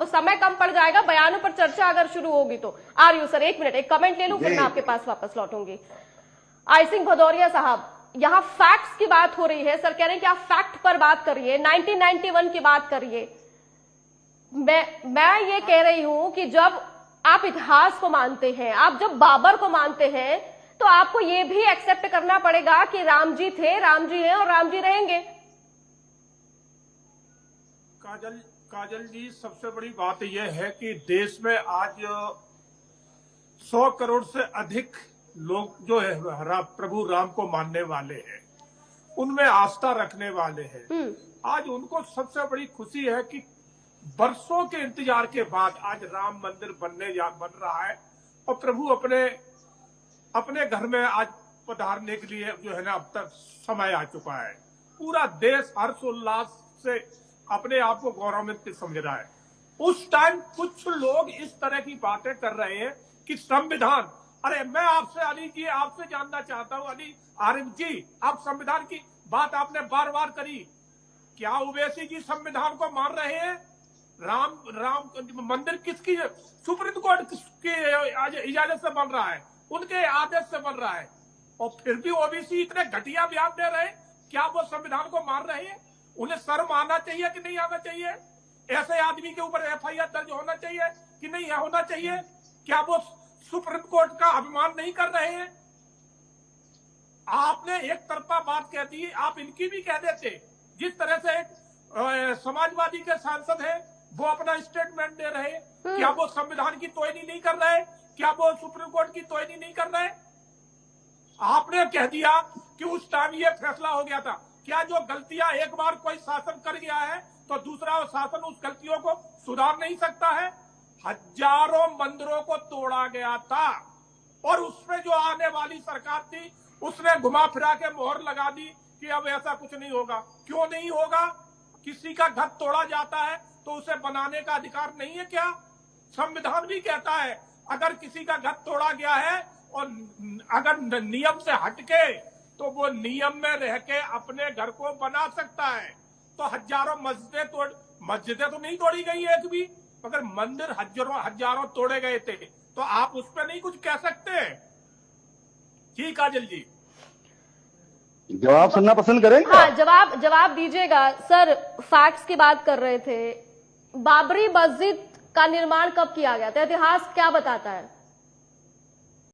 समय कम पड़ जाएगा, बयानों पर चर्चा अगर शुरू होगी तो। आर यू सर, एक मिनट, एक कमेंट ले लूं, फिर मैं आपके पास वापस लौटूंगी। आई सिंह भदौरिया साहब, यहाँ फैक्ट्स की बात हो रही है, सर कह रहे हैं कि आप फैक्ट पर बात करिए, 1991 की बात करिए। मैं ये कह रही हूं कि जब आप इतिहास को मानते हैं, आप जब बाबर को मानते हैं, तो आपको ये भी एक्सेप्ट करना पड़ेगा कि राम जी थे, राम जी हैं और राम जी रहेंगे। काजल जी, सबसे बड़ी बात यह है कि देश में आज 100 करोड़ से अधिक लोग जो है प्रभु राम को मानने वाले हैं, उनमें आस्था रखने वाले हैं। आज उनको सबसे बड़ी खुशी है कि बरसों के इंतजार के बाद आज राम मंदिर बन रहा है और प्रभु अपने घर में आज पधारने के लिए जो है ना अब तक समय आ चुका है। पूरा देश हर्षोल्लास से अपने आप को गौरवान्वित समझ रहा है। उस टाइम कुछ लोग इस तरह की बातें कर रहे हैं कि संविधान, अरे मैं आपसे अली जी आपसे जानना चाहता हूं, अली आरिफ जी, आप संविधान की बात आपने बार बार करी, क्या ओवैसी जी संविधान को मान रहे हैं? राम मंदिर किसकी, सुप्रीम कोर्ट की इजाजत से बन रहा है, उनके आदेश से बन रहा है, और फिर भी ओबीसी इतने घटिया बयान दे रहे हैं। क्या वो संविधान को मान रहे हैं? उन्हें शर्म आना चाहिए कि नहीं आना चाहिए? ऐसे आदमी के ऊपर एफआईआर दर्ज होना चाहिए कि नहीं होना चाहिए? क्या वो सुप्रीम कोर्ट का अभिमान नहीं कर रहे हैं? आपने एक तरफा बात कह दी, आप इनकी भी कह देते। जिस तरह से एक समाजवादी के सांसद है, वो अपना स्टेटमेंट दे रहे, क्या वो संविधान की तोहिनी नहीं कर रहे? क्या वो सुप्रीम कोर्ट की तोहिनी नहीं कर रहे? आपने कह दिया कि उस टाइम ये फैसला हो गया था। क्या जो गलतियां एक बार कोई शासन कर गया है तो दूसरा शासन उस गलतियों को सुधार नहीं सकता है? हजारों मंदिरों को तोड़ा गया था और उसमें जो आने वाली सरकार थी उसने घुमा फिरा के मोहर लगा दी कि अब ऐसा कुछ नहीं होगा। क्यों नहीं होगा? किसी का घर तोड़ा जाता है तो उसे बनाने का अधिकार नहीं है क्या? संविधान भी कहता है अगर किसी का घर तोड़ा गया है और अगर नियम से हटके तो वो नियम में रह के अपने घर को बना सकता है। तो हजारों मस्जिदें तो नहीं तोड़ी गई एक भी, मगर मंदिर हजारों तोड़े गए थे, तो आप उस पर नहीं कुछ कह सकते? जी काजल जी, जवाब सुनना पसंद करेंगे? हाँ, जवाब दीजिएगा सर। फैक्ट्स की बात कर रहे थे, बाबरी मस्जिद का निर्माण कब किया गया था? इतिहास क्या बताता है?